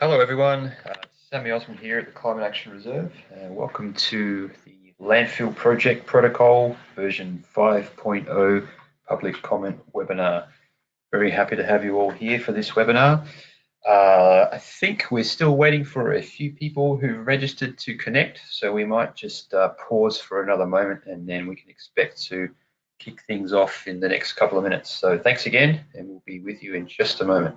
Hello everyone, Sammy Osmond here at the Climate Action Reserve, and welcome to the Landfill Project Protocol version 5.0 public comment webinar. Very happy to have you all here for this webinar. I think we're still waiting for a few people who registered to connect, so we might just pause for another moment and then we can expect to kick things off in the next couple of minutes. So thanks again, and we'll be with you in just a moment.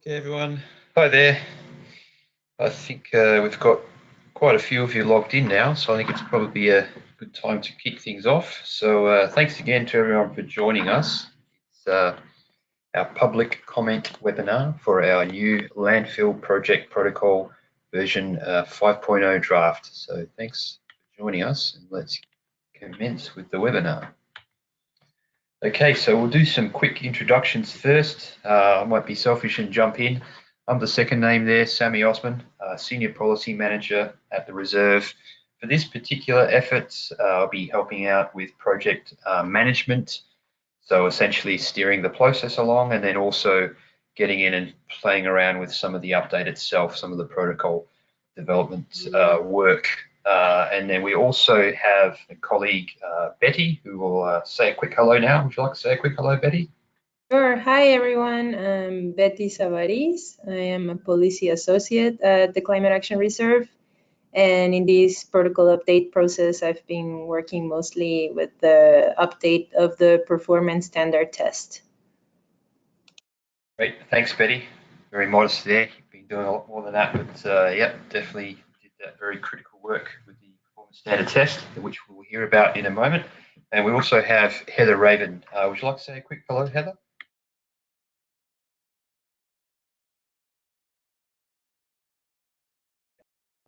Okay, everyone. Hi there. I think we've got quite a few of you logged in now, so I think it's probably a good time to kick things off. So thanks again to everyone for joining us. It's our public comment webinar for our new Landfill Project Protocol version 5.0 draft. So thanks for joining us, and let's commence with the webinar. Okay, so we'll do some quick introductions first. I might be selfish and jump in. I'm the second name there, Sammy Osmond, Senior Policy Manager at the Reserve. For this particular effort, I'll be helping out with project management, so essentially steering the process along, and then also getting in and playing around with some of the update itself, some of the protocol development work. And then we also have a colleague, Betty, who will say a quick hello now. Would you like to say a quick hello, Betty? Sure. Hi, everyone. I'm Betty Savariz. I am a policy associate at the Climate Action Reserve. And in this protocol update process, I've been working mostly with the update of the performance standard test. Great. Thanks, Betty. Very modest there. You've been doing a lot more than that, but yeah, definitely did that very critical work with the performance standard test, which we'll hear about in a moment. And we also have Heather Raven. Would you like to say a quick hello, Heather?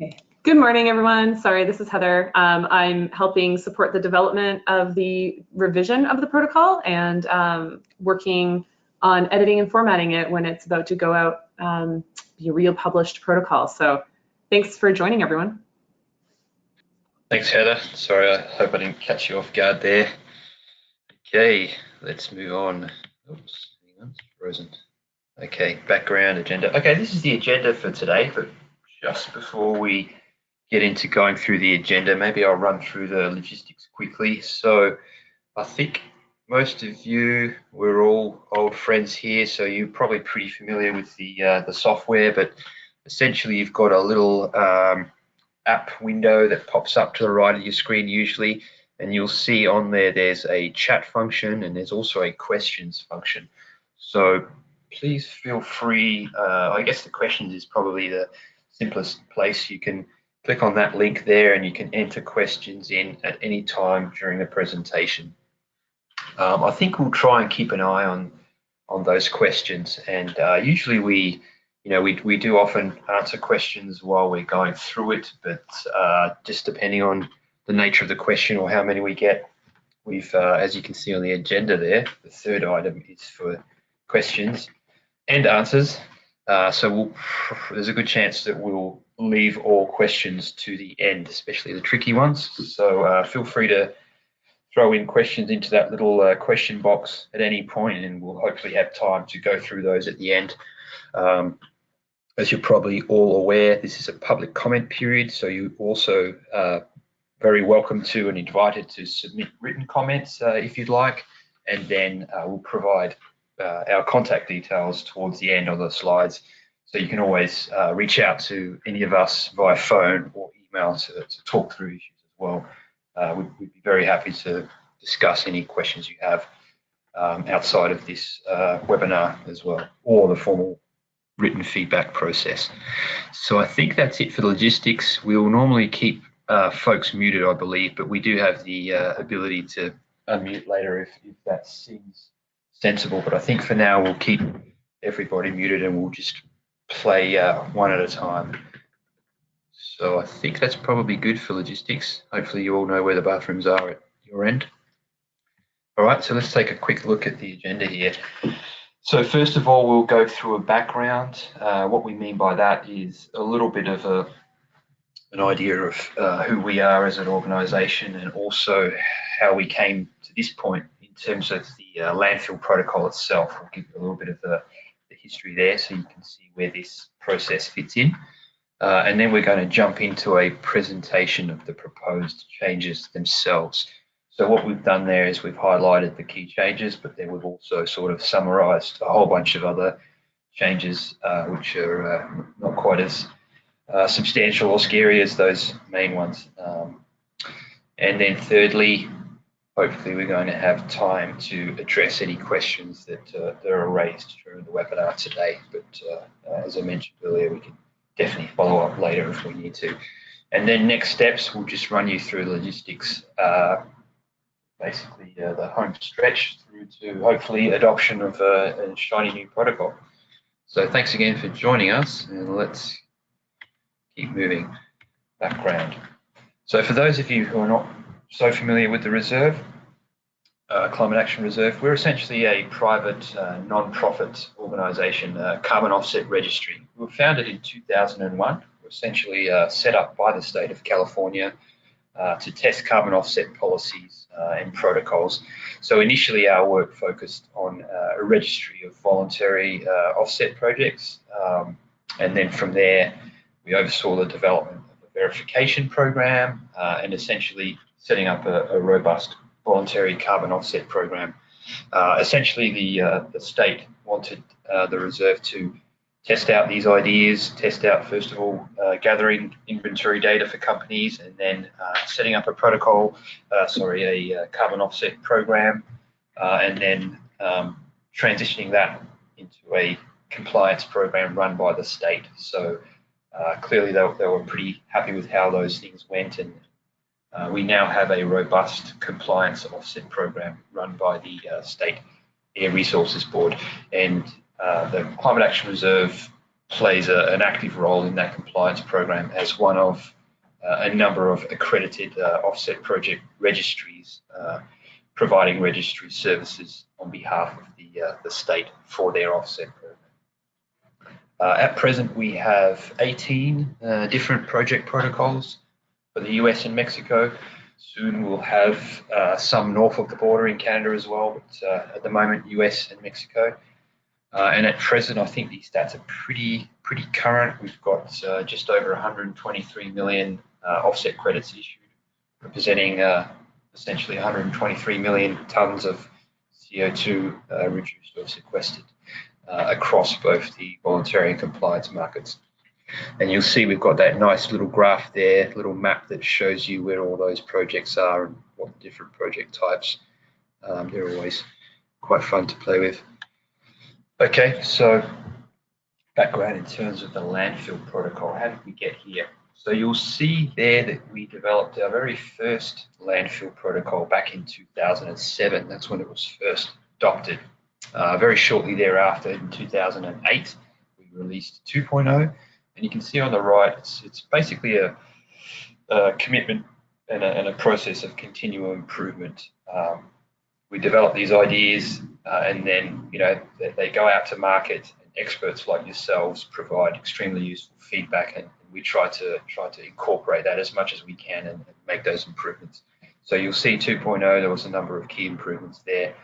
Okay. Good morning, everyone. Sorry, this is Heather. I'm helping support the development of the revision of the protocol and working on editing and formatting it when it's about to go out, be a real published protocol. So thanks for joining, everyone. Thanks, Heather. Sorry, I hope I didn't catch you off guard there. Okay, let's move on. Oops, hang on, it's frozen. Okay, background agenda. Okay, this is the agenda for today, but just before we get into going through the agenda, maybe I'll run through the logistics quickly. So I think most of you, we're all old friends here, so you're probably pretty familiar with the software, but essentially you've got a little app window that pops up to the right of your screen usually, and you'll see on there there's a chat function and there's also a questions function. So please feel free, I guess the questions is probably the simplest place. You can click on that link there and you can enter questions in at any time during the presentation. I think we'll try and keep an eye on those questions, and usually we do often answer questions while we're going through it, but just depending on the nature of the question or how many we get, we've, as you can see on the agenda there, the third item is for questions and answers. So there's a good chance that we'll leave all questions to the end, especially the tricky ones. So feel free to throw in questions into that little question box at any point, and we'll hopefully have time to go through those at the end. As you're probably all aware, this is a public comment period, so you also very welcome to and invited to submit written comments if you'd like, and then we'll provide our contact details towards the end of the slides, so you can always reach out to any of us via phone or email to talk through issues as well. We'd be very happy to discuss any questions you have outside of this webinar as well, or the formal written feedback process. So I think that's it for the logistics. We'll normally keep folks muted, I believe, but we do have the ability to unmute later if that seems sensible. But I think for now we'll keep everybody muted and we'll just play one at a time. So I think that's probably good for logistics. Hopefully you all know where the bathrooms are at your end. All right, so let's take a quick look at the agenda here. So first of all, we'll go through a background. What we mean by that is a little bit of an idea of who we are as an organisation, and also how we came to this point in terms of the landfill protocol itself. We'll give you a little bit of the history there so you can see where this process fits in. And then we're going to jump into a presentation of the proposed changes themselves. So what we've done there is we've highlighted the key changes, but then we've also sort of summarised a whole bunch of other changes which are not quite as substantial or scary as those main ones. And then thirdly, hopefully we're going to have time to address any questions that are raised during the webinar today. But as I mentioned earlier, we can definitely follow up later if we need to. And then next steps, we'll just run you through the logistics, basically the home stretch through to hopefully adoption of a shiny new protocol. So thanks again for joining us, and let's keep moving. Background. So for those of you who are not so familiar with the reserve, Climate Action Reserve, we're essentially a private non-profit organisation, carbon offset registry. We were founded in 2001. We're essentially set up by the state of California to test carbon offset policies and protocols. So initially our work focused on a registry of voluntary offset projects, and then from there we oversaw the development of a verification program and essentially setting up a robust voluntary carbon offset program. Essentially the state wanted the reserve to test out these ideas, test out, first of all, gathering inventory data for companies, and then setting up a protocol, a carbon offset program, and then transitioning that into a compliance program run by the state. So clearly they were pretty happy with how those things went, and we now have a robust compliance offset program run by the State Air Resources Board, and the Climate Action Reserve plays an active role in that compliance program as one of a number of accredited offset project registries providing registry services on behalf of the state for their offset program. At present, we have 18 different project protocols for the US and Mexico. Soon we'll have some north of the border in Canada as well, but at the moment, US and Mexico. And at present, I think these stats are pretty current. We've got just over 123 million offset credits issued, representing essentially 123 million tonnes of CO2 reduced or sequestered across both the voluntary and compliance markets. And you'll see we've got that nice little graph there, little map that shows you where all those projects are and what the different project types. They're always quite fun to play with. Okay, so background in terms of the landfill protocol. How did we get here? So you'll see there that we developed our very first landfill protocol back in 2007. That's when it was first adopted. Very shortly thereafter, in 2008, we released 2.0. And you can see on the right, it's basically a commitment and a process of continual improvement. We develop these ideas, and then they go out to market. And experts like yourselves provide extremely useful feedback, and we try to incorporate that as much as we can and make those improvements. So you'll see 2.0, there was a number of key improvements there.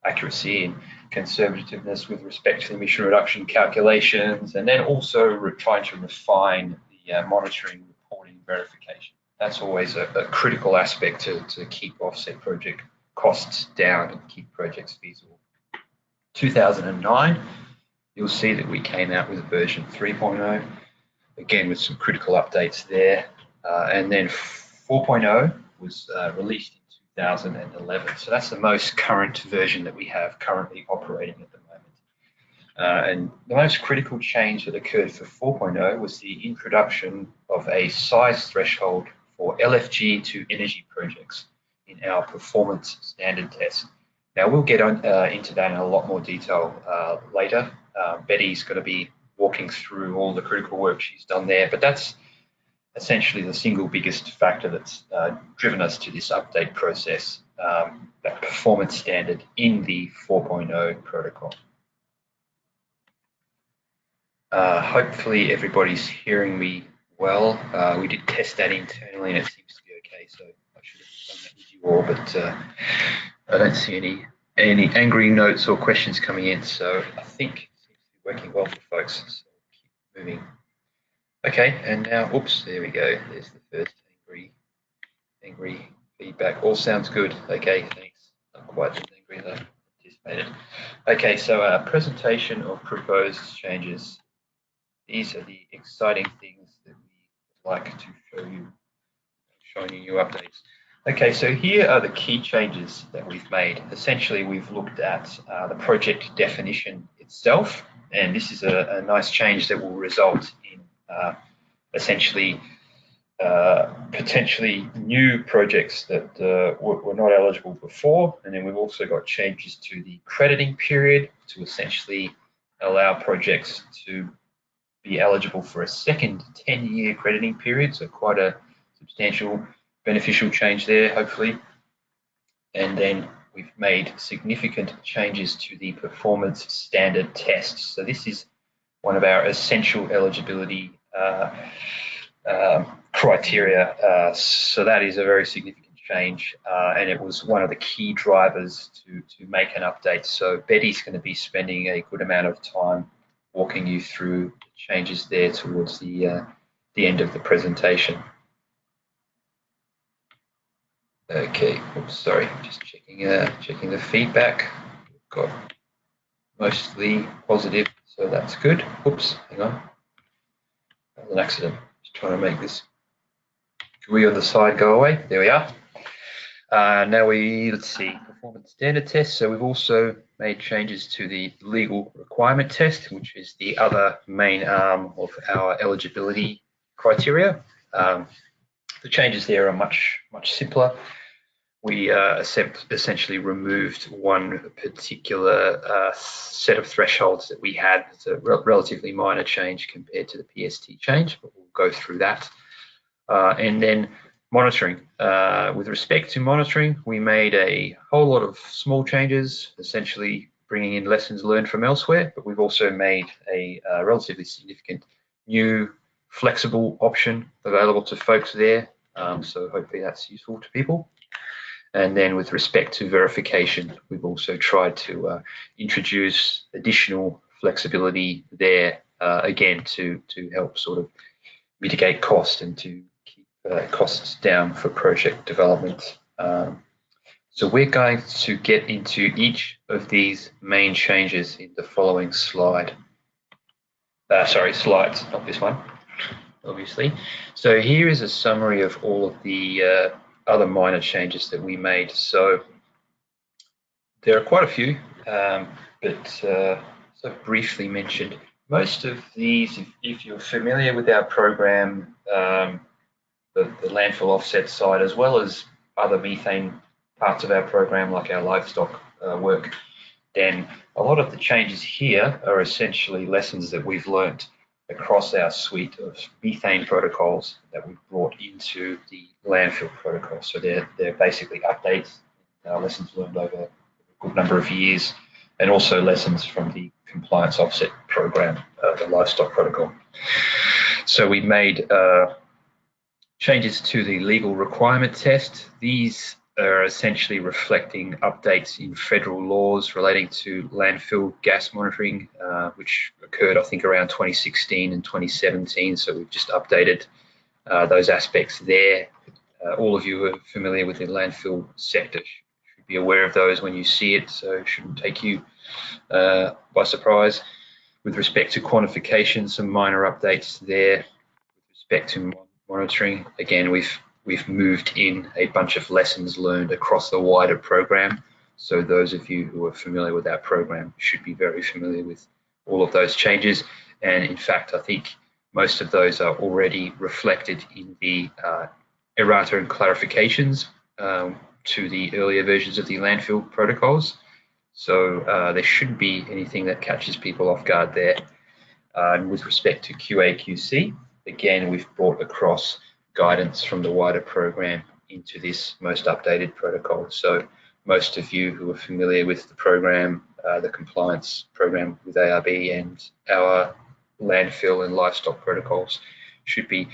Accuracy and conservativeness with respect to emission reduction calculations, and then also trying to refine the monitoring, reporting, verification. That's always a critical aspect to keep offset project costs down and keep projects feasible. 2009, you'll see that we came out with version 3.0, again with some critical updates there, and then 4.0 was released in 2011. So that's the most current version that we have currently operating at the moment. And the most critical change that occurred for 4.0 was the introduction of a size threshold for LFG to energy projects in our performance standard test. Now we'll get into that in a lot more detail later. Betty's going to be walking through all the critical work she's done there, but that's essentially the single biggest factor that's driven us to this update process, that performance standard in the 4.0 protocol. Hopefully everybody's hearing me well. We did test that internally and it seems to be okay, so I should have done that with you all, but I don't see any angry notes or questions coming in, so I think it seems to be working well for folks, so keep moving. Okay, and now, oops, there we go. There's the first angry feedback. All sounds good. Okay, thanks. Not quite as angry as I anticipated. Okay, so presentation of proposed changes. These are the exciting things that we would like to show you, showing you new updates. Okay, so here are the key changes that we've made. Essentially, we've looked at the project definition itself, and this is a nice change that will result in essentially potentially new projects that were not eligible before. And then we've also got changes to the crediting period to essentially allow projects to be eligible for a second 10-year crediting period. So quite a substantial beneficial change there, hopefully. And then we've made significant changes to the performance standard test. So this is one of our essential eligibility criteria. So that is a very significant change, and it was one of the key drivers to make an update. So Betty's going to be spending a good amount of time walking you through the changes there towards the end of the presentation. Okay, oops, sorry, just checking the feedback. We've got mostly positive, so that's good. Oops, hang on. That was an accident. Just trying to make this GUI on the side go away. There we are. Now let's see, performance standard test. So we've also made changes to the legal requirement test, which is the other main arm of our eligibility criteria. The changes there are much simpler. We essentially removed one particular set of thresholds that we had. It's a relatively minor change compared to the PST change, but we'll go through that. And then monitoring. With respect to monitoring, we made a whole lot of small changes, essentially bringing in lessons learned from elsewhere, but we've also made a relatively significant new flexible option available to folks there. So hopefully that's useful to people. And then with respect to verification, we've also tried to introduce additional flexibility there, again, to help sort of mitigate cost and to keep costs down for project development. So we're going to get into each of these main changes in the following slide. Slides, not this one, obviously. So here is a summary of all of the other minor changes that we made. So there are quite a few, but so briefly mentioned. Most of these, if you're familiar with our program, the landfill offset side, as well as other methane parts of our program, like our livestock work, then a lot of the changes here are essentially lessons that we've learnt across our suite of methane protocols that we've brought into the landfill protocol. So they're basically updates, lessons learned over a good number of years, and also lessons from the compliance offset program, the livestock protocol. So we made Changes to the legal requirement test. These are essentially reflecting updates in federal laws relating to landfill gas monitoring, which occurred, I think, around 2016 and 2017. So we've just updated those aspects there. All of you who are familiar with the landfill sector should be aware of those when you see it, so it shouldn't take you by surprise. With respect to quantification, some minor updates there. With respect to monitoring, again, we've moved in a bunch of lessons learned across the wider program. So those of you who are familiar with that program should be very familiar with all of those changes. And in fact, I think most of those are already reflected in the errata and clarifications to the earlier versions of the landfill protocols. So there shouldn't be anything that catches people off guard there. And with respect to QA/QC, again, we've brought across guidance from the wider program into this most updated protocol. So most of you who are familiar with the program, the compliance program with ARB and our landfill and livestock protocols should be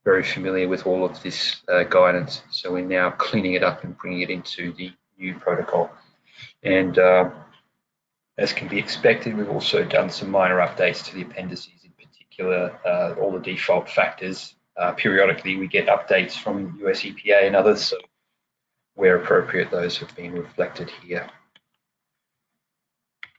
very familiar with all of this guidance. So we're now cleaning it up and bringing it into the new protocol. And as can be expected, we've also done some minor updates to the appendices, in particular, all the default factors. Periodically, we get updates from US EPA and others, so where appropriate, those have been reflected here.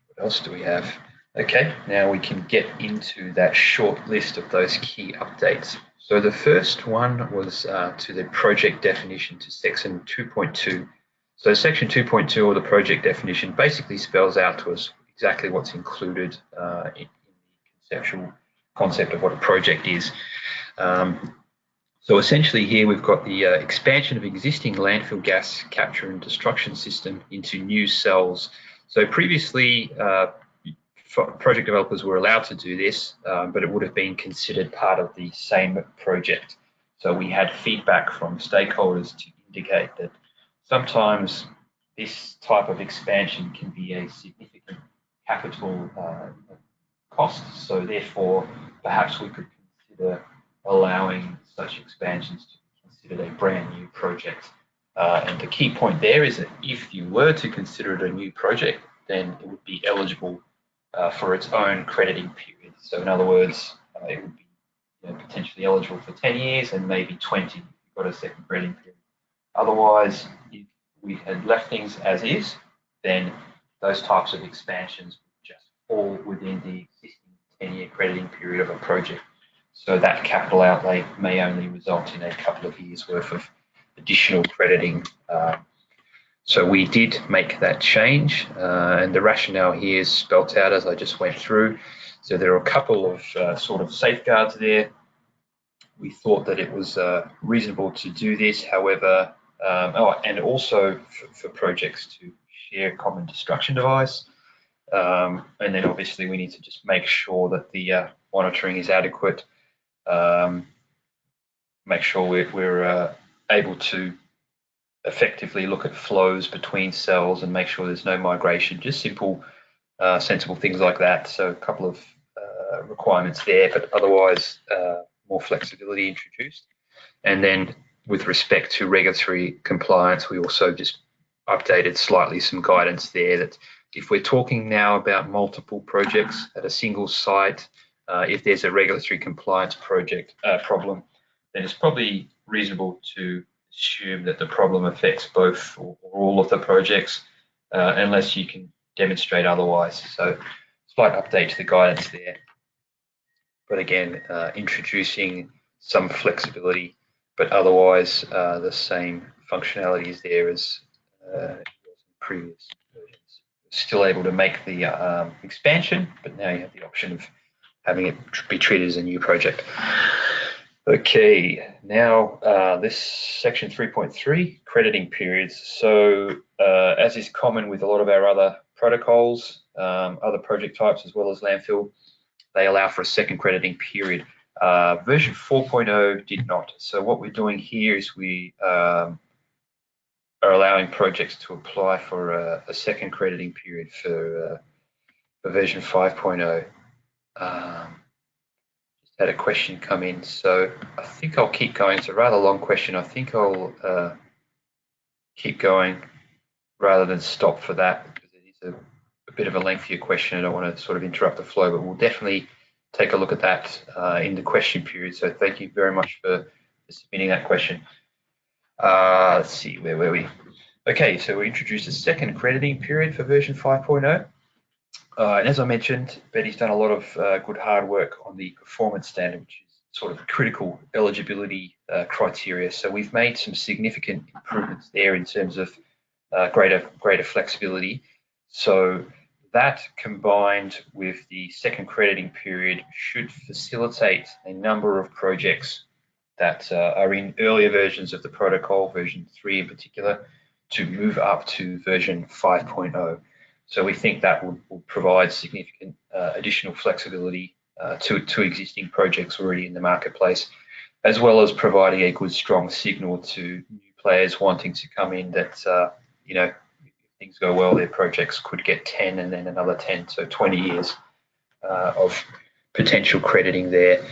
What else do we have? Okay, now we can get into that short list of those key updates. So the first one was to the project definition to section 2.2. So section 2.2 of the project definition basically spells out to us exactly what's included in the conceptual concept of what a project is. So essentially here we've got the expansion of existing landfill gas capture and destruction system into new cells. So previously, project developers were allowed to do this, but it would have been considered part of the same project. So we had feedback from stakeholders to indicate that sometimes this type of expansion can be a significant capital cost. So therefore, perhaps we could consider allowing such expansions to be considered a brand new project. And the key point there is that if you were to consider it a new project, then it would be eligible for its own crediting period. So in other words, it would be potentially eligible for 10 years and maybe 20 if you've got a second crediting period. Otherwise, if we had left things as is, then those types of expansions would just fall within the existing 10-year crediting period of a project. So that capital outlay may only result in a couple of years worth of additional crediting. So we did make that change, and the rationale here is spelt out as I just went through. So there are a couple of sort of safeguards there. We thought that it was reasonable to do this. However, and also for projects to share a common destruction device. And then obviously we need to just make sure that the monitoring is adequate. Make sure we're able to effectively look at flows between cells and make sure there's no migration, just simple, sensible things like that. So a couple of requirements there, but otherwise more flexibility introduced. And then with respect to regulatory compliance, we also just updated slightly some guidance there that if we're talking now about multiple projects at a single site, if there's a regulatory compliance problem, then it's probably reasonable to assume that the problem affects both or all of the projects, unless you can demonstrate otherwise. So slight update to the guidance there. But again, introducing some flexibility, but otherwise the same functionality is there as previous versions. Still able to make the expansion, but now you have the option of having it be treated as a new project. Okay, now this section 3.3, crediting periods. So as is common with a lot of our other protocols, other project types as well as landfill, they allow for a second crediting period. Version 4.0 did not. So what we're doing here is we are allowing projects to apply for a second crediting period for version 5.0. just had a question come in, so I think I'll keep going. It's a rather long question. I think I'll keep going rather than stop for that, because it is a bit of a lengthier question. I don't want to sort of interrupt the flow, but we'll definitely take a look at that in the question period. So thank you very much for submitting that question. Let's see, where were we? Okay, so we introduced a second crediting period for version 5.0. And as I mentioned, Betty's done a lot of good hard work on the performance standard, which is sort of critical eligibility criteria. So we've made some significant improvements there in terms of greater flexibility. So that, combined with the second crediting period, should facilitate a number of projects that are in earlier versions of the protocol, version 3 in particular, to move up to version 5.0. So we think that will provide significant additional flexibility to existing projects already in the marketplace, as well as providing a good, strong signal to new players wanting to come in that, you know, if things go well, their projects could get 10 and then another 10, so 20 years of potential crediting there.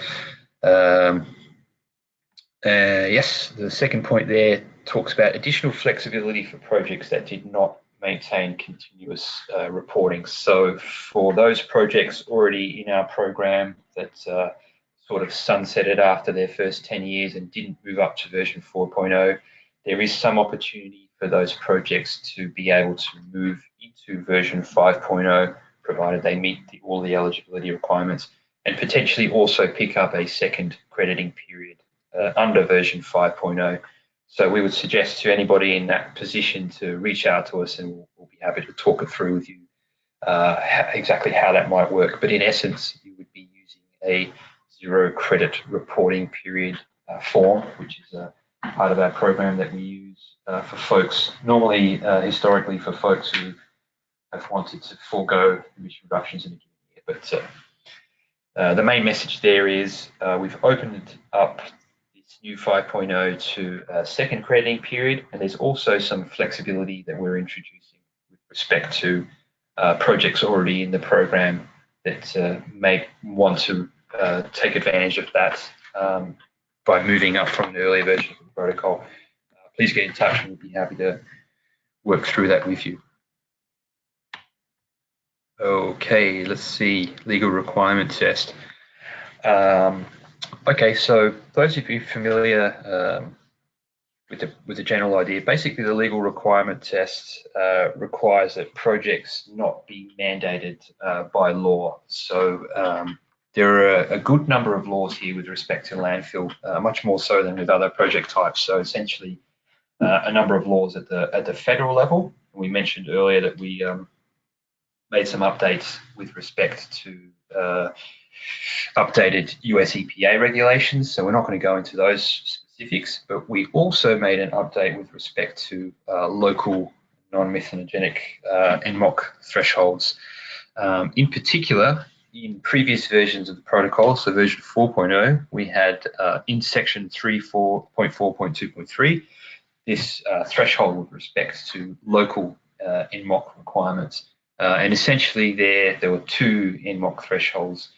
Yes, the second point there talks about additional flexibility for projects that did not maintain continuous reporting. So for those projects already in our program that sort of sunsetted after their first 10 years and didn't move up to version 4.0, there is some opportunity for those projects to be able to move into version 5.0, provided they meet all the eligibility requirements, and potentially also pick up a second crediting period under version 5.0. So we would suggest to anybody in that position to reach out to us, and we'll be happy to talk it through with you exactly how that might work. But in essence, you would be using a 0 credit reporting period form, which is a part of our program that we use for folks, normally historically for folks who have wanted to forego emission reductions in a given year. But the main message there is we've opened up new 5.0 to a second crediting period, and there's also some flexibility that we're introducing with respect to projects already in the program that may want to take advantage of that by moving up from an earlier version of the protocol. Please get in touch and we'll be happy to work through that with you. Okay, let's see, legal requirement test. Okay, so those of you familiar with the general idea, basically the legal requirement test requires that projects not be mandated by law. So there are a good number of laws here with respect to landfill, much more so than with other project types. So essentially a number of laws at the federal level. We mentioned earlier that we made some updates with respect to updated US EPA regulations, so we're not going to go into those specifics, but we also made an update with respect to local non-methanogenic NMOC thresholds. In particular, in previous versions of the protocol, so version 4.0, we had in section 3.4.2.3 this threshold with respect to local NMOC requirements. And essentially there were two NMOC thresholds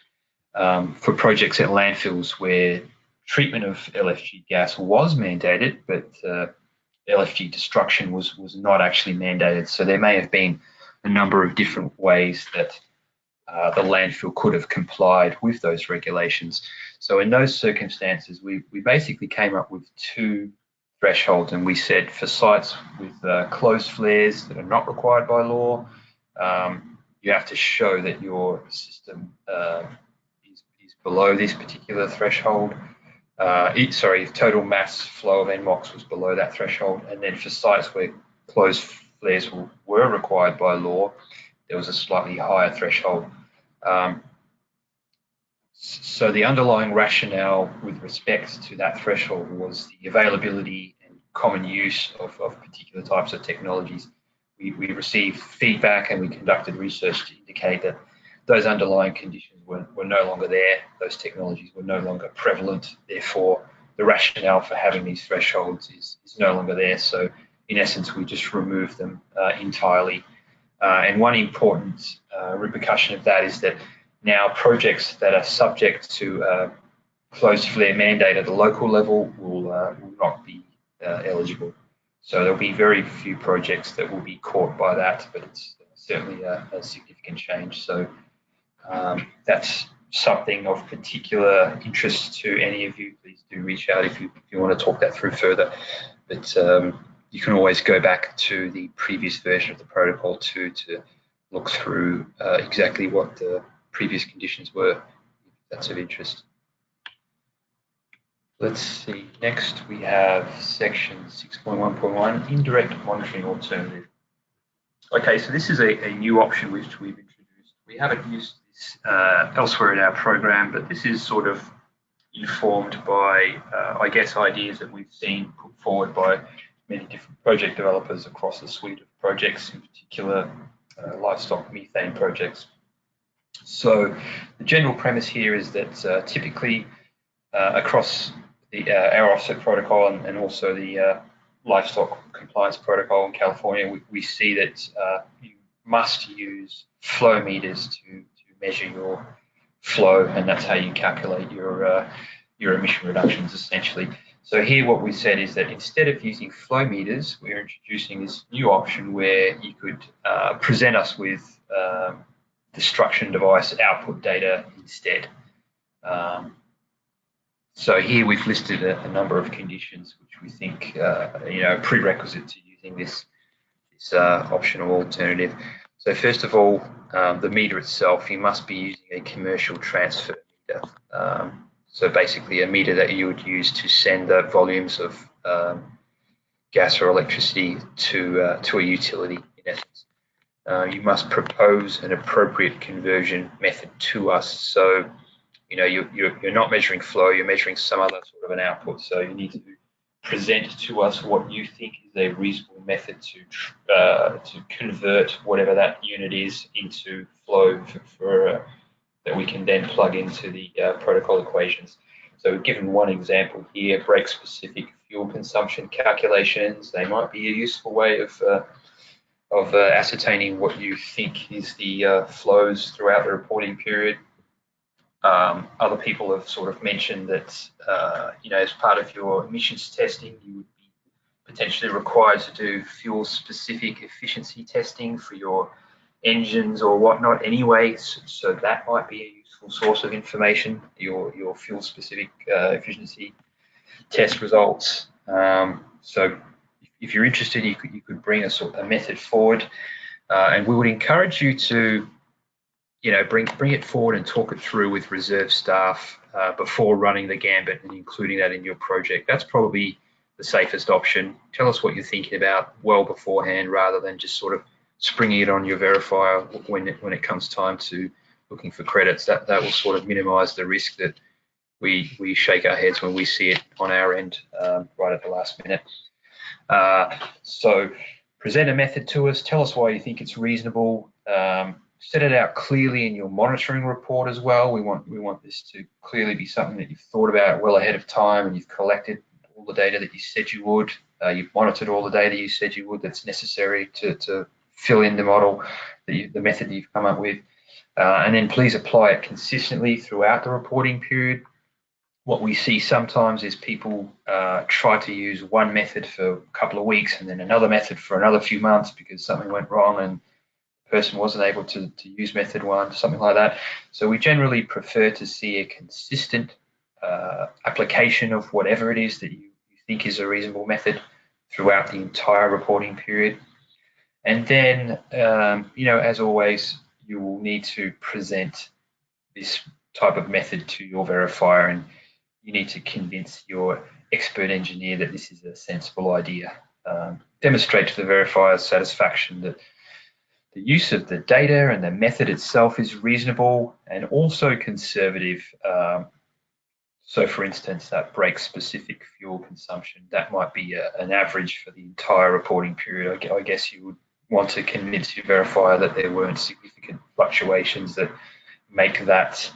for projects at landfills where treatment of LFG gas was mandated, but LFG destruction was not actually mandated. So there may have been a number of different ways that the landfill could have complied with those regulations. So in those circumstances, we basically came up with two thresholds, and we said for sites with closed flares that are not required by law, you have to show that your system is below this particular threshold. Total mass flow of NMOX was below that threshold. And then for sites where closed flares were required by law, there was a slightly higher threshold. So the underlying rationale with respect to that threshold was the availability and common use of particular types of technologies. We received feedback and we conducted research to indicate that those underlying conditions were no longer there. Those technologies were no longer prevalent. Therefore, the rationale for having these thresholds is no longer there. So in essence, we just removed them entirely. And one important repercussion of that is that now projects that are subject to closed flare mandate at the local level will not be eligible. So there'll be very few projects that will be caught by that, but it's certainly a significant change. So that's something of particular interest to any of you. Please do reach out if you want to talk that through further. But you can always go back to the previous version of the protocol to look through exactly what the previous conditions were, if that's of interest. Let's see, next we have section 6.1.1, indirect monitoring alternative. Okay, so this is a new option which we've introduced. We haven't used this elsewhere in our program, but this is sort of informed by, I guess, ideas that we've seen put forward by many different project developers across the suite of projects, in particular livestock methane projects. So the general premise here is that typically across the our offset protocol and also the livestock compliance protocol in California, we see that you must use flow meters to measure your flow, and that's how you calculate your emission reductions essentially. So here what we said is that instead of using flow meters, we're introducing this new option where you could present us with destruction device output data instead. So here we've listed a number of conditions which we think prerequisite to using this optional alternative. So first of all, the meter itself, you must be using a commercial transfer meter. So basically a meter that you would use to send the volumes of gas or electricity to a utility, in essence. You must propose an appropriate conversion method to us. So you're not measuring flow, you're measuring some other sort of an output. So you need to present to us what you think is a reasonable method to convert whatever that unit is into flow that we can then plug into the protocol equations. So we've given one example here, brake-specific fuel consumption calculations. They might be a useful way of ascertaining what you think is the flows throughout the reporting period. Other people have sort of mentioned that, as part of your emissions testing, you would be potentially required to do fuel-specific efficiency testing for your engines or whatnot anyway. So that might be a useful source of information, your fuel-specific efficiency test results. So if you're interested, you could bring a method forward, and we would encourage you to bring it forward and talk it through with reserve staff before running the gambit and including that in your project. That's probably the safest option. Tell us what you're thinking about well beforehand, rather than just sort of springing it on your verifier when it comes time to looking for credits. That will sort of minimize the risk that we shake our heads when we see it on our end right at the last minute. So present a method to us. Tell us why you think it's reasonable. Set it out clearly in your monitoring report as well. We want this to clearly be something that you've thought about well ahead of time, and you've collected all the data that you said you would. You've monitored all the data you said you would that's necessary to fill in the model, the method that you've come up with. And then please apply it consistently throughout the reporting period. What we see sometimes is people try to use one method for a couple of weeks and then another method for another few months because something went wrong and person wasn't able to use method one, something like that. So we generally prefer to see a consistent application of whatever it is that you think is a reasonable method throughout the entire reporting period. And then, as always, you will need to present this type of method to your verifier, and you need to convince your expert engineer that this is a sensible idea. Demonstrate to the verifier's satisfaction that the use of the data and the method itself is reasonable and also conservative. So for instance, that brake-specific fuel consumption, that might be an average for the entire reporting period. I guess you would want to convince your verifier that there weren't significant fluctuations that make that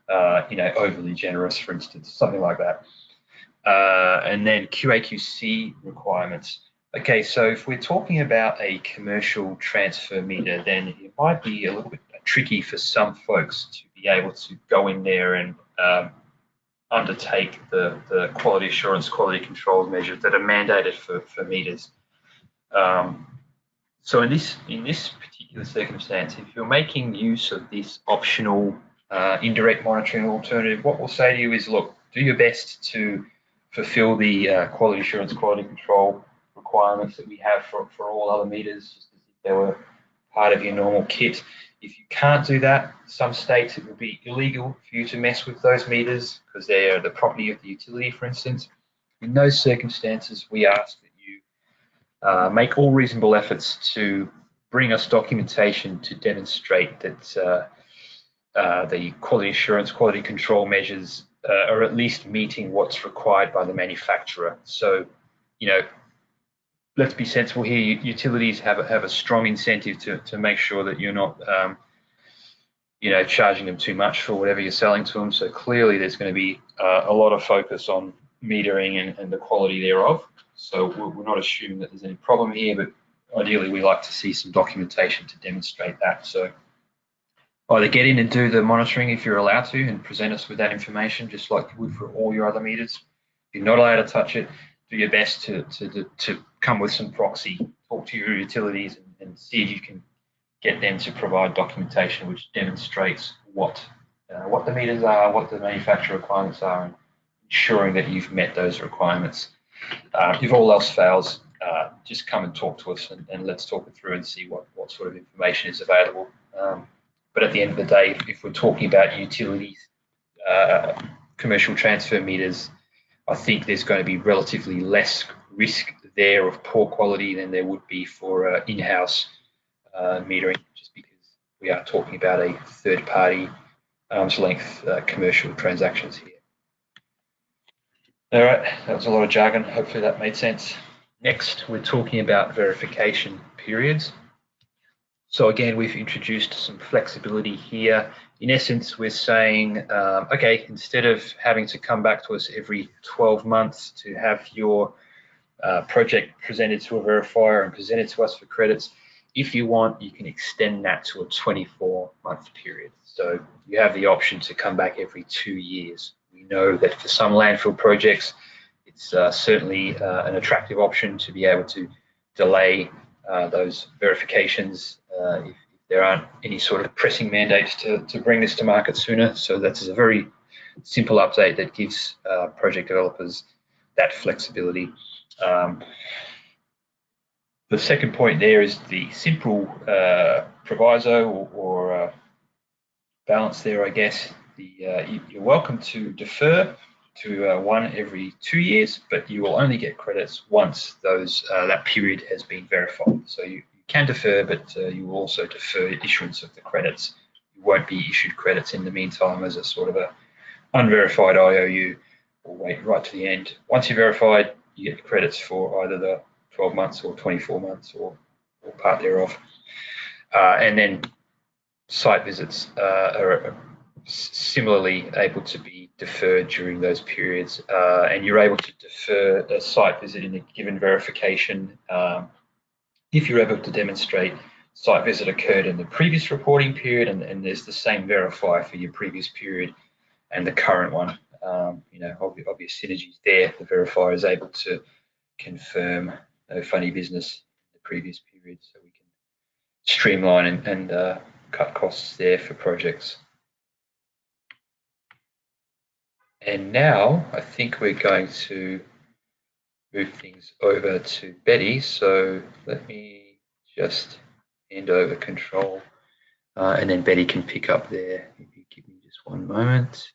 overly generous, for instance, something like that. And then QA/QC requirements. Okay, so if we're talking about a commercial transfer meter, then it might be a little bit tricky for some folks to be able to go in there and undertake the quality assurance, quality control measures that are mandated for meters. So in this particular circumstance, if you're making use of this optional indirect monitoring alternative, what we'll say to you is, look, do your best to fulfill the quality assurance, quality control requirements that we have for all other meters, just as if they were part of your normal kit. If you can't do that, some states it will be illegal for you to mess with those meters because they are the property of the utility, for instance. In those circumstances, we ask that you make all reasonable efforts to bring us documentation to demonstrate that the quality assurance, quality control measures are at least meeting what's required by the manufacturer. So, you know, let's be sensible here. Utilities have a strong incentive to make sure that you're not, you know, charging them too much for whatever you're selling to them. So clearly, there's going to be a lot of focus on metering and the quality thereof. So we're not assuming that there's any problem here, but ideally, we like to see some documentation to demonstrate that. So either get in and do the monitoring if you're allowed to, and present us with that information, just like you would for all your other meters. If you're not allowed to touch it, do your best to come with some proxy, talk to your utilities, and see if you can get them to provide documentation which demonstrates what the meters are, what the manufacturer requirements are, and ensuring that you've met those requirements. If all else fails, just come and talk to us, and let's talk it through and see what sort of information is available. But at the end of the day, if we're talking about utilities, commercial transfer meters, I think there's going to be relatively less risk there of poor quality than there would be for in-house metering, just because we are talking about a third-party arm's length commercial transactions here. All right, that was a lot of jargon. Hopefully that made sense. Next, we're talking about verification periods. So again, we've introduced some flexibility here. In essence, we're saying, okay, instead of having to come back to us every 12 months to have your project presented to a verifier and presented to us for credits, if you want, you can extend that to a 24-month period. So you have the option to come back every 2 years. We know that for some landfill projects, it's certainly an attractive option to be able to delay those verifications if there aren't any sort of pressing mandates to bring this to market sooner. So that's a very simple update that gives project developers that flexibility. The second point there is the simple proviso or balance there, I guess. You're welcome to defer to one every 2 years, but you will only get credits once that period has been verified. So you can defer, but you will also defer issuance of the credits. You won't be issued credits in the meantime as a sort of a unverified IOU, or wait right to the end. Once you're verified, you get the credits for either the 12 months or 24 months or part thereof. And then site visits are similarly able to be deferred during those periods, and you're able to defer a site visit in a given verification if you're able to demonstrate site visit occurred in the previous reporting period, and there's the same verifier for your previous period and the current one. You know, obvious synergies there. The verifier is able to confirm no funny business in the previous period, so we can streamline and cut costs there for projects. And now I think we're going to move things over to Betty. So let me just hand over control, and then Betty can pick up there. If you give me just one moment.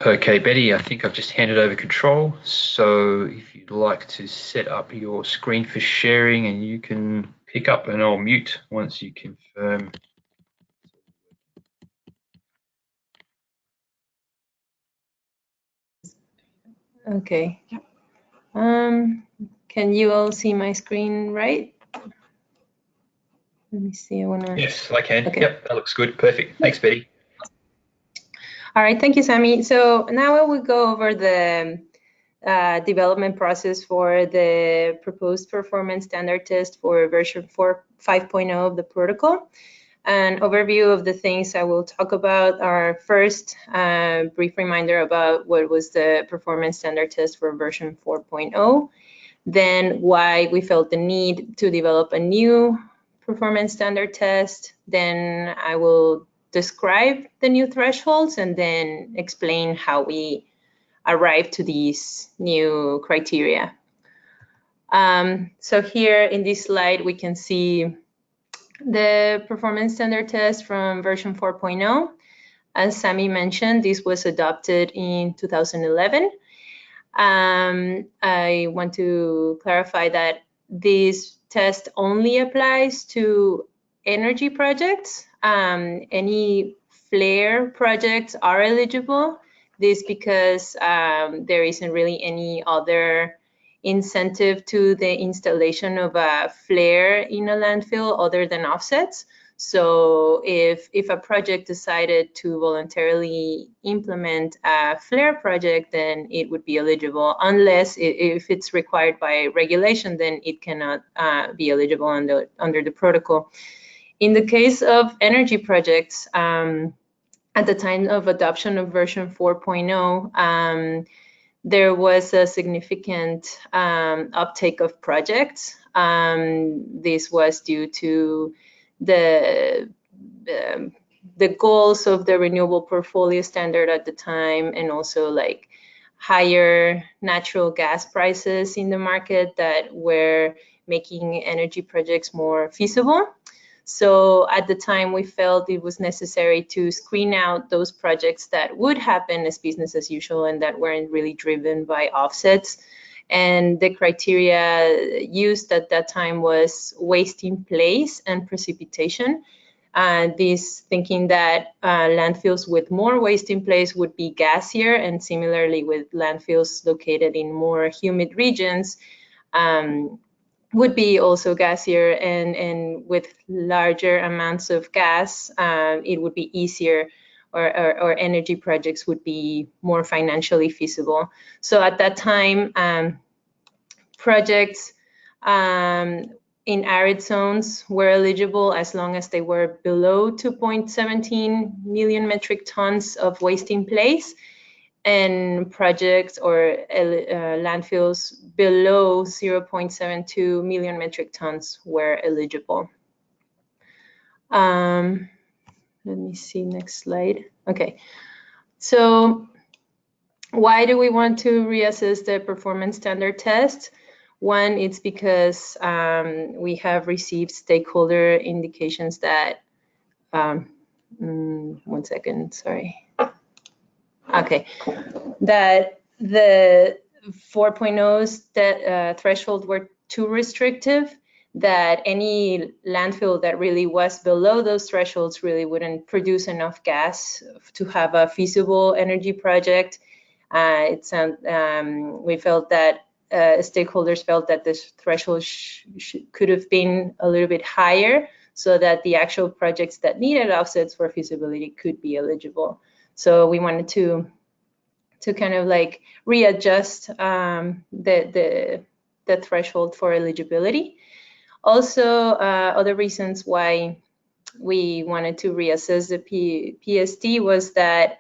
Okay, Betty, I think I've just handed over control. So if you'd like to set up your screen for sharing, and you can pick up, and I'll mute once you confirm. Okay. Can you all see my screen right? Let me see. Yes, I can. Okay. Yep, that looks good. Perfect. Thanks, Betty. All right. Thank you, Sammy. So now I will go over the development process for the proposed performance standard test for version 5.0 of the protocol. An overview of the things I will talk about are first, a brief reminder about what was the performance standard test for version 4.0, then why we felt the need to develop a new performance standard test, then I will describe the new thresholds and then explain how we arrived to these new criteria. So here in this slide, we can see the performance standard test from version 4.0. As Sami mentioned, this was adopted in 2011. I want to clarify that this test only applies to energy projects. Any flare projects are eligible. This because there isn't really any other incentive to the installation of a flare in a landfill other than offsets. So if a project decided to voluntarily implement a flare project, then it would be eligible, unless if it's required by regulation, then it cannot be eligible under the protocol. In the case of energy projects, at the time of adoption of version 4.0, there was a significant uptake of projects. This was due to the goals of the renewable portfolio standard at the time, and also like higher natural gas prices in the market that were making energy projects more feasible. So at the time, we felt it was necessary to screen out those projects that would happen as business as usual and that weren't really driven by offsets. And the criteria used at that time was waste in place and precipitation. This thinking that landfills with more waste in place would be gassier, and similarly with landfills located in more humid regions, would be also gassier, and with larger amounts of gas, it would be easier, or energy projects would be more financially feasible. So at that time, projects in arid zones were eligible as long as they were below 2.17 million metric tons of waste in place, and projects or landfills below 0.72 million metric tons were eligible. Let me see, next slide. Okay, so why do we want to reassess the performance standard test? One, it's because we have received stakeholder indications that, one second, sorry. Okay, that the 4.0's threshold were too restrictive, that any landfill that really was below those thresholds really wouldn't produce enough gas to have a feasible energy project. We felt that stakeholders felt that this threshold could have been a little bit higher, so that the actual projects that needed offsets for feasibility could be eligible. So we wanted to kind of like readjust the threshold for eligibility. Also, other reasons why we wanted to reassess the PSD was that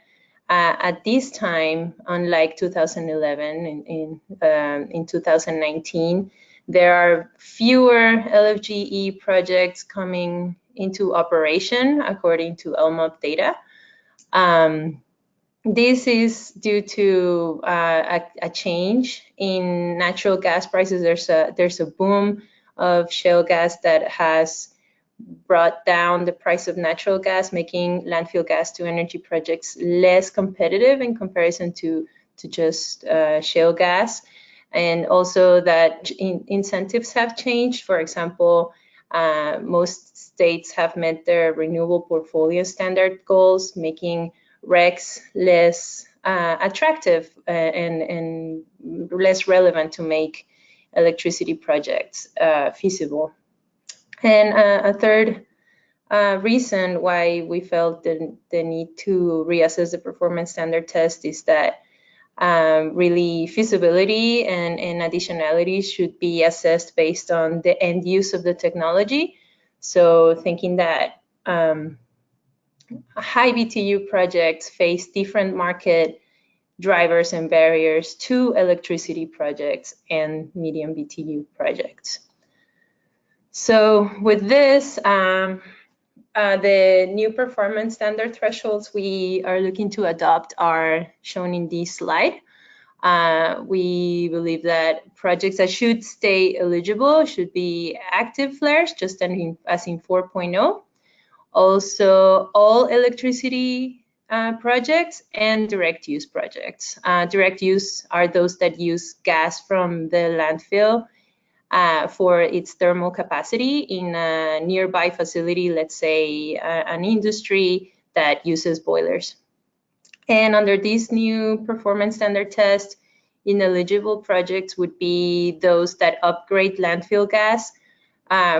at this time, unlike 2011, in 2019, there are fewer LFGE projects coming into operation according to LMOP data. This is due to a change in natural gas prices. There's a boom of shale gas that has brought down the price of natural gas, making landfill gas to energy projects less competitive in comparison to just shale gas. And also that incentives have changed. For example, most states have met their renewable portfolio standard goals, making RECs less attractive and less relevant to make electricity projects feasible. And a third reason why we felt the need to reassess the performance standard test is that Really, feasibility and additionality should be assessed based on the end use of the technology. So thinking that high BTU projects face different market drivers and barriers to electricity projects and medium BTU projects. So with this, the new performance standard thresholds we are looking to adopt are shown in this slide. We believe that projects that should stay eligible should be active flares, just as in 4.0. Also, all electricity projects and direct use projects. Direct use are those that use gas from the landfill for its thermal capacity in a nearby facility, let's say an industry that uses boilers. And under this new performance standard test, ineligible projects would be those that upgrade landfill gas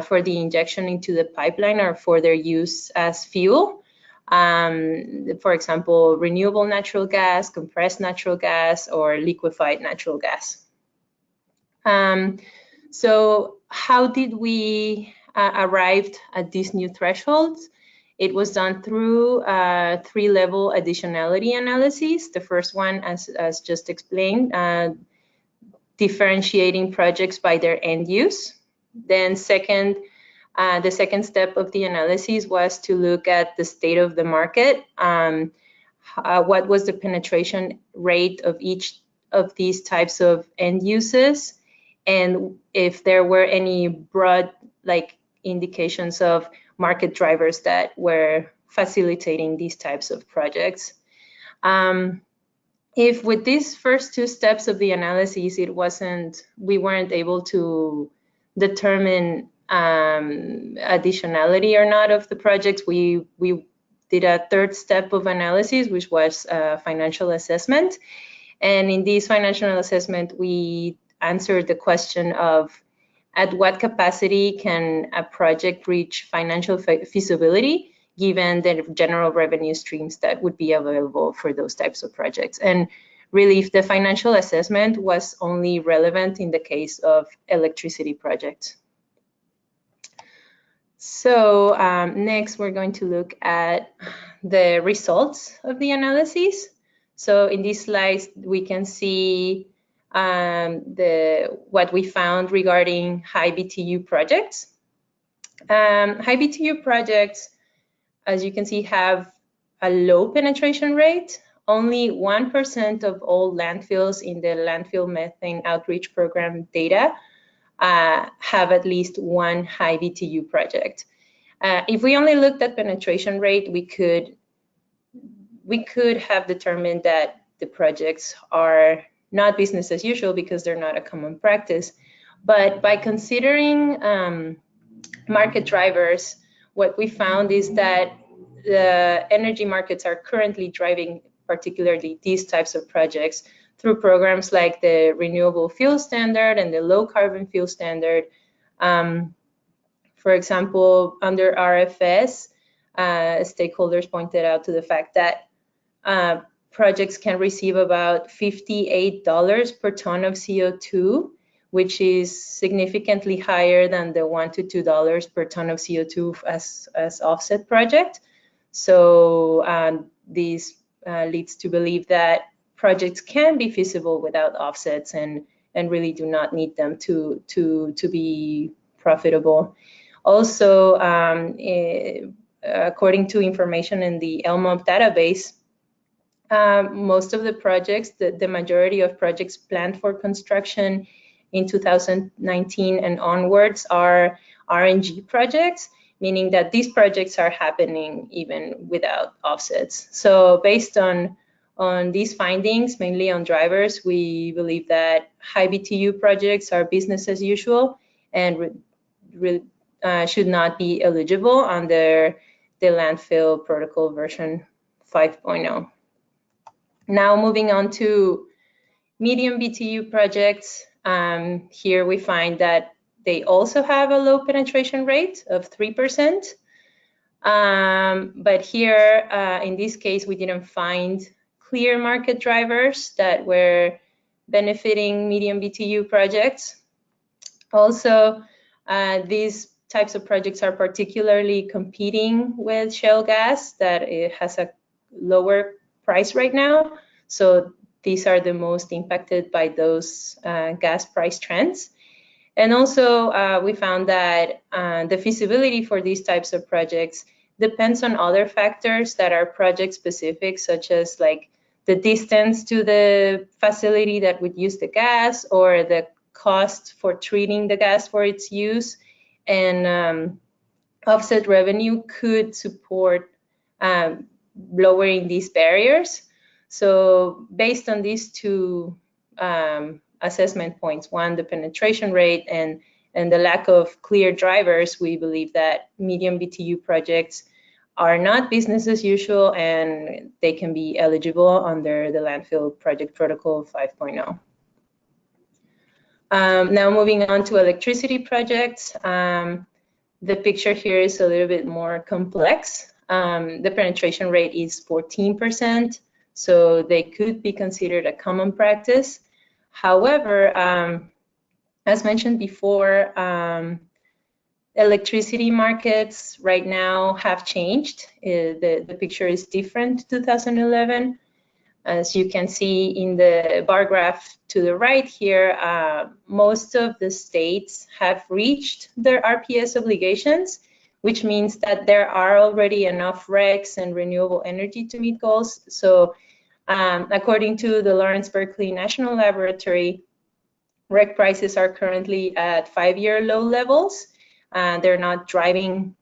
for the injection into the pipeline or for their use as fuel. For example, renewable natural gas, compressed natural gas, or liquefied natural gas. So how did we arrive at these new thresholds? It was done through three-level additionality analysis. The first one, as just explained, differentiating projects by their end use. Then the second step of the analysis was to look at the state of the market. What was the penetration rate of each of these types of end uses? And if there were any broad indications of market drivers that were facilitating these types of projects. If with these first two steps of the analysis, we weren't able to determine additionality or not of the projects, we did a third step of analysis, which was financial assessment. And in this financial assessment, we answered the question of at what capacity can a project reach financial feasibility given the general revenue streams that would be available for those types of projects. And really, if the financial assessment was only relevant in the case of electricity projects. So next, we're going to look at the results of the analysis. So in these slides, we can see what we found regarding high BTU projects. High BTU projects, as you can see, have a low penetration rate. Only 1% of all landfills in the Landfill Methane Outreach Program data have at least one high BTU project. If we only looked at penetration rate, we could have determined that the projects are not business as usual because they're not a common practice. But by considering market drivers, what we found is that the energy markets are currently driving particularly these types of projects through programs like the Renewable Fuel Standard and the Low Carbon Fuel Standard. For example, under RFS, stakeholders pointed out to the fact that projects can receive about $58 per ton of CO2, which is significantly higher than the $1 to $2 per ton of CO2 as offset project. So this leads to believe that projects can be feasible without offsets and really do not need them to be profitable. Also, according to information in the LMOP database, most of the projects, the majority of projects planned for construction in 2019 and onwards are RNG projects, meaning that these projects are happening even without offsets. So based on these findings, mainly on drivers, we believe that high BTU projects are business as usual and should not be eligible under the landfill protocol version 5.0. Now moving on to medium BTU projects, here we find that they also have a low penetration rate of 3%. But here, in this case, we didn't find clear market drivers that were benefiting medium BTU projects. Also, these types of projects are particularly competing with shale gas that it has a lower price right now. So these are the most impacted by those gas price trends. And also, we found that the feasibility for these types of projects depends on other factors that are project specific, such as like the distance to the facility that would use the gas, or the cost for treating the gas for its use. And offset revenue could support lowering these barriers. So based on these two assessment points, one, the penetration rate, and the lack of clear drivers, we believe that medium BTU projects are not business as usual, and they can be eligible under the Landfill Project Protocol 5.0. Now moving on to electricity projects. The picture here is a little bit more complex. The penetration rate is 14%, so they could be considered a common practice. However, as mentioned before, electricity markets right now have changed. The picture is different 2011. As you can see in the bar graph to the right here, most of the states have reached their RPS obligations, which means that there are already enough RECs and renewable energy to meet goals. So according to the Lawrence Berkeley National Laboratory, REC prices are currently at 5-year low levels. They're not driving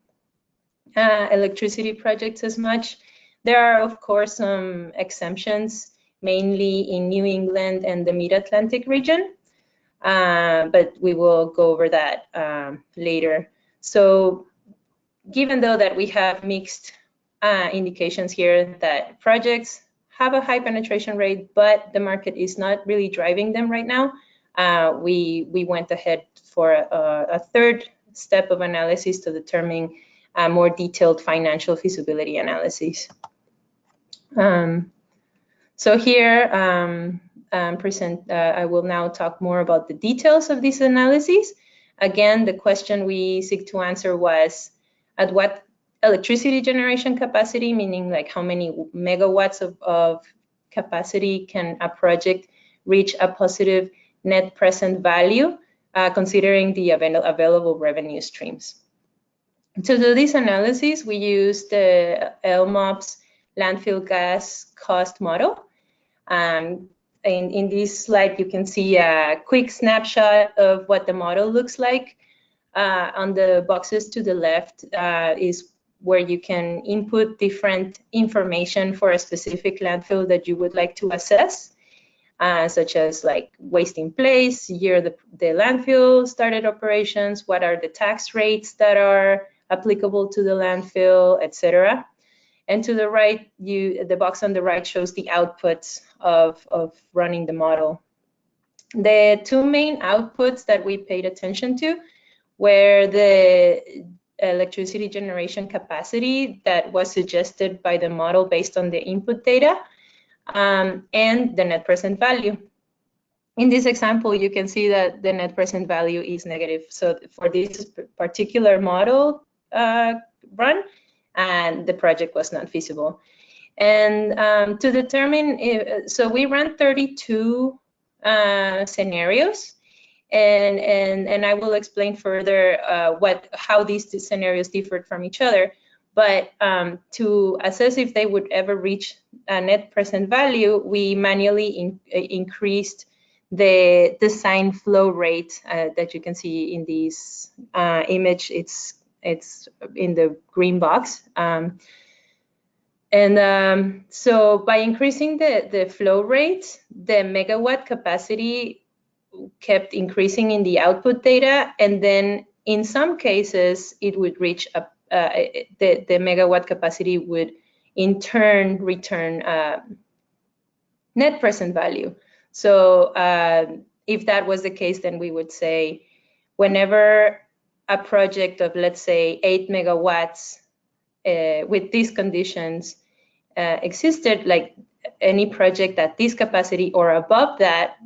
electricity projects as much. There are, of course, some exemptions, mainly in New England and the Mid-Atlantic region, but we will go over that later. So given though that we have mixed indications here that projects have a high penetration rate, but the market is not really driving them right now, we went ahead for a third step of analysis to determine a more detailed financial feasibility analysis. So here, I will now talk more about the details of this analysis. Again, the question we seek to answer was, at what electricity generation capacity, meaning like how many megawatts of capacity can a project reach a positive net present value, considering the available revenue streams. To do this analysis, we used the LMOP's landfill gas cost model. In this slide, you can see a quick snapshot of what the model looks like. On the boxes to the left is where you can input different information for a specific landfill that you would like to assess, such as like waste in place, year the landfill started operations, what are the tax rates that are applicable to the landfill, etc. And to the right, the box on the right shows the outputs of running the model. The two main outputs that we paid attention to were the electricity generation capacity that was suggested by the model based on the input data, and the net present value. In this example, you can see that the net present value is negative. So for this particular model run, and the project was not feasible. And to determine, so we ran 32 scenarios, and I will explain further how these scenarios differed from each other. But to assess if they would ever reach a net present value, we manually increased the design flow rate that you can see in this image. It's in the green box. So by increasing the flow rate, the megawatt capacity kept increasing in the output data, and then in some cases it would reach the megawatt capacity would in turn return net present value. So if that was the case, then we would say whenever a project of, let's say, 8 megawatts with these conditions existed, like any project at this capacity or above that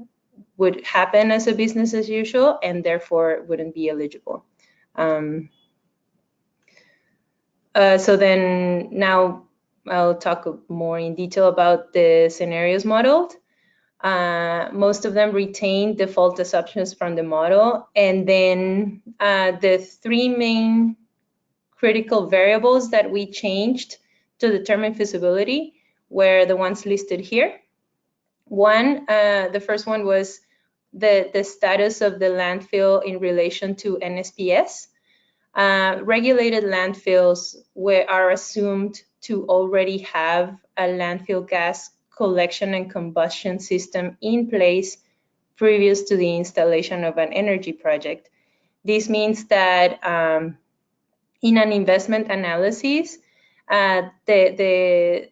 would happen as a business as usual and therefore wouldn't be eligible. So then now I'll talk more in detail about the scenarios modeled. Most of them retain default assumptions from the model. And then the three main critical variables that we changed to determine feasibility were the ones listed here. The first one was the status of the landfill in relation to NSPS. Regulated landfills are assumed to already have a landfill gas collection and combustion system in place previous to the installation of an energy project. This means that in an investment analysis, the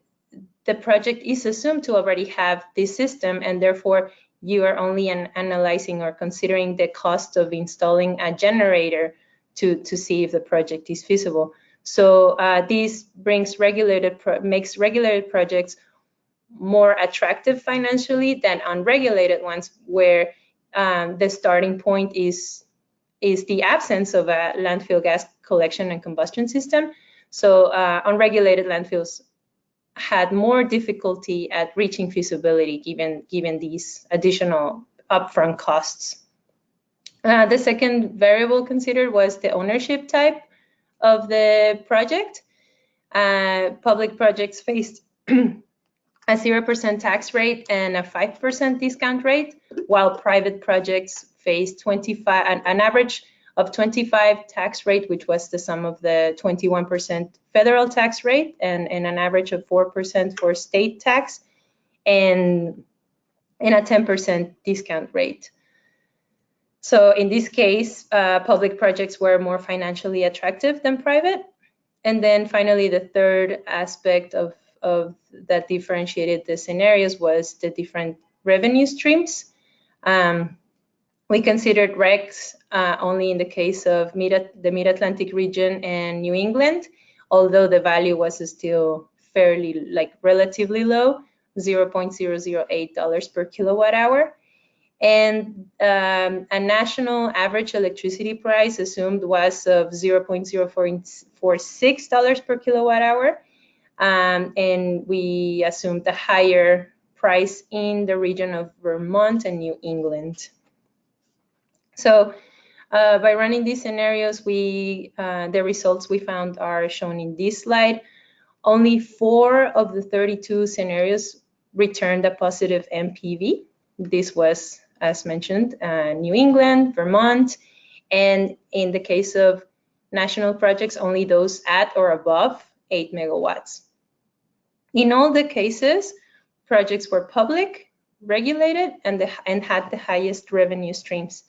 project is assumed to already have this system, and therefore you are only analyzing or considering the cost of installing a generator to see if the project is feasible. So this makes regulated projects more attractive financially than unregulated ones, where the starting point is the absence of a landfill gas collection and combustion system. So unregulated landfills had more difficulty at reaching feasibility given these additional upfront costs. The second variable considered was the ownership type of the project. Public projects faced a 0% tax rate and a 5% discount rate, while private projects faced an average of 25 tax rate, which was the sum of the 21% federal tax rate and an average of 4% for state tax, and a 10% discount rate. So in this case, public projects were more financially attractive than private. And then finally, the third aspect of that differentiated the scenarios was the different revenue streams. We considered RECs only in the case of the Mid-Atlantic region and New England, although the value was still relatively low, $0.008 per kilowatt hour. And a national average electricity price assumed was of $0.046 per kilowatt hour. And we assumed a higher price in the region of Vermont and New England. So by running these scenarios, the results we found are shown in this slide. Only 4 of the 32 scenarios returned a positive NPV. This was, as mentioned, New England, Vermont, and in the case of national projects, only those at or above 8 megawatts. In all the cases, projects were public, regulated, and had the highest revenue streams.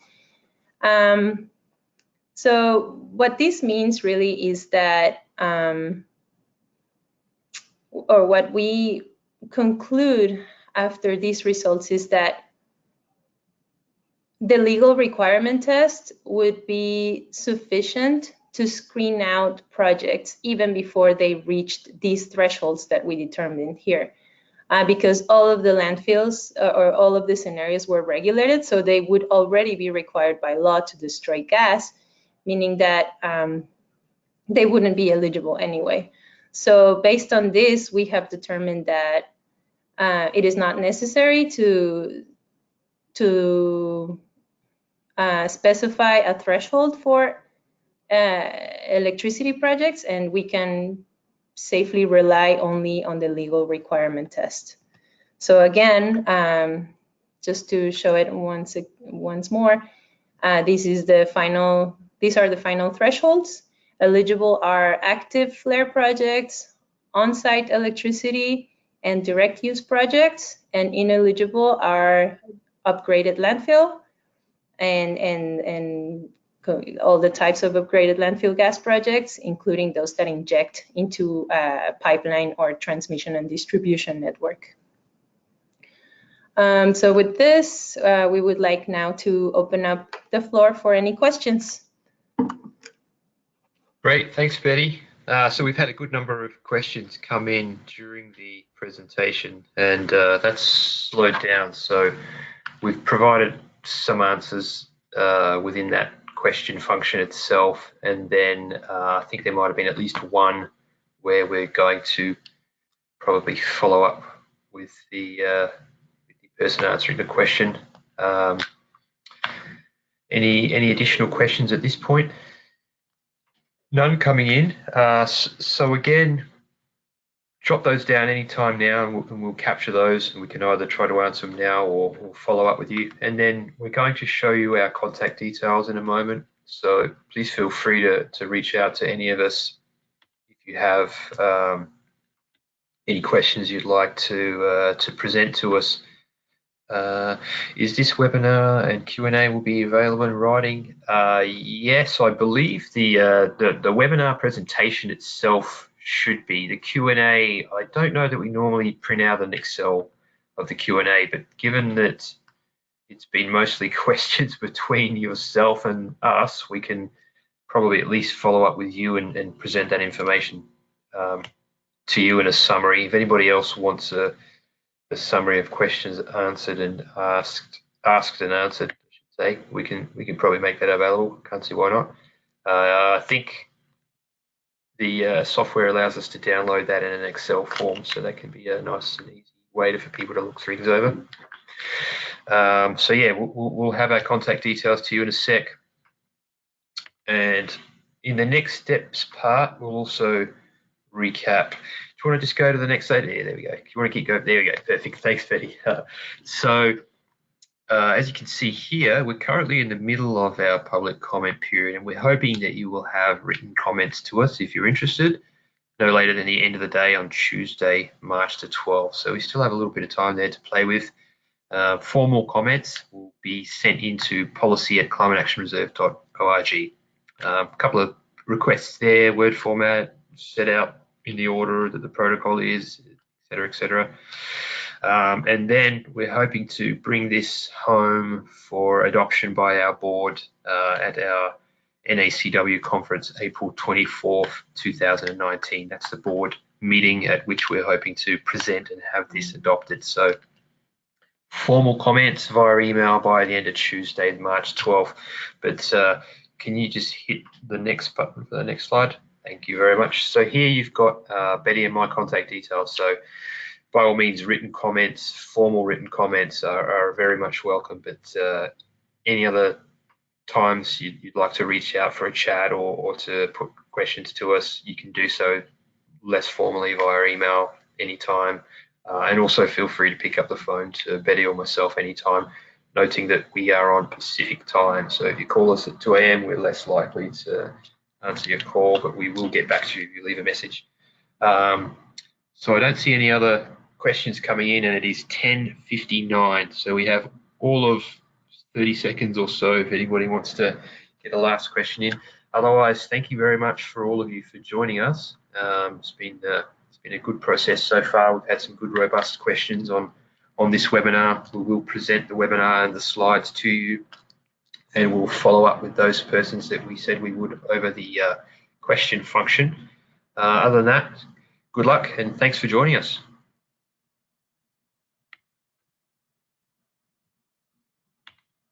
So what this means really is that, or what we conclude after these results is that the legal requirement test would be sufficient to screen out projects even before they reached these thresholds that we determined here. Because all of the landfills or all of the scenarios were regulated, so they would already be required by law to destroy gas, meaning that they wouldn't be eligible anyway. So based on this, we have determined that it is not necessary to specify a threshold for electricity projects, and we can safely rely only on the legal requirement test. So again, just to show it once more, these are the final thresholds. Eligible are active flare projects, on-site electricity, and direct use projects, and ineligible are upgraded landfill and all the types of upgraded landfill gas projects, including those that inject into a pipeline or transmission and distribution network. So with this, we would like now to open up the floor for any questions. Great, thanks, Betty. So we've had a good number of questions come in during the presentation, and that's slowed down. So we've provided some answers within that question function itself, and then I think there might have been at least one where we're going to probably follow up with the person answering the question. Any additional questions at this point? None coming in. So again, drop those down anytime now, and we'll capture those, and we can either try to answer them now or follow up with you. And then we're going to show you our contact details in a moment. So please feel free to reach out to any of us if you have any questions you'd like to present to us. Is this webinar and Q&A will be available in writing? Yes, I believe the webinar presentation itself should be. The Q&A, I don't know that we normally print out an Excel of the Q&A, but given that it's been mostly questions between yourself and us, we can probably at least follow up with you and present that information to you in a summary. If anybody else wants a summary of questions answered and asked and answered, I should say, we can probably make that available. Can't see why not. I think the software allows us to download that in an Excel form, so that can be a nice and easy way for people to look things over. So yeah, we'll have our contact details to you in a sec. And in the next steps part, we'll also recap. Do you want to just go to the next slide? Yeah, there we go. Do you want to keep going? There we go. Perfect. Thanks, Betty. So as you can see here, we're currently in the middle of our public comment period, and we're hoping that you will have written comments to us if you're interested, no later than the end of the day on Tuesday, March the 12th. So we still have a little bit of time there to play with. Formal comments will be sent into policy@climateactionreserve.org. A couple of requests there, word format, set out in the order that the protocol is, et cetera. And then we're hoping to bring this home for adoption by our board at our NACW conference, April 24th, 2019. That's the board meeting at which we're hoping to present and have this adopted. So formal comments via email by the end of Tuesday, March 12th. But can you just hit the next button for the next slide? Thank you very much. So here you've got Betty and my contact details. So by all means, written comments, formal written comments are very much welcome. But any other times you'd like to reach out for a chat or to put questions to us, you can do so less formally via email anytime. And also feel free to pick up the phone to Betty or myself anytime, noting that we are on Pacific time. So if you call us at 2 a.m., we're less likely to answer your call, but we will get back to you if you leave a message. So I don't see any other questions coming in, and it is 10:59. So we have all of 30 seconds or so if anybody wants to get a last question in. Otherwise, thank you very much for all of you for joining us. It's been a good process so far. We've had some good, robust questions on this webinar. We will present the webinar and the slides to you, and we'll follow up with those persons that we said we would over the question function. Other than that, good luck and thanks for joining us.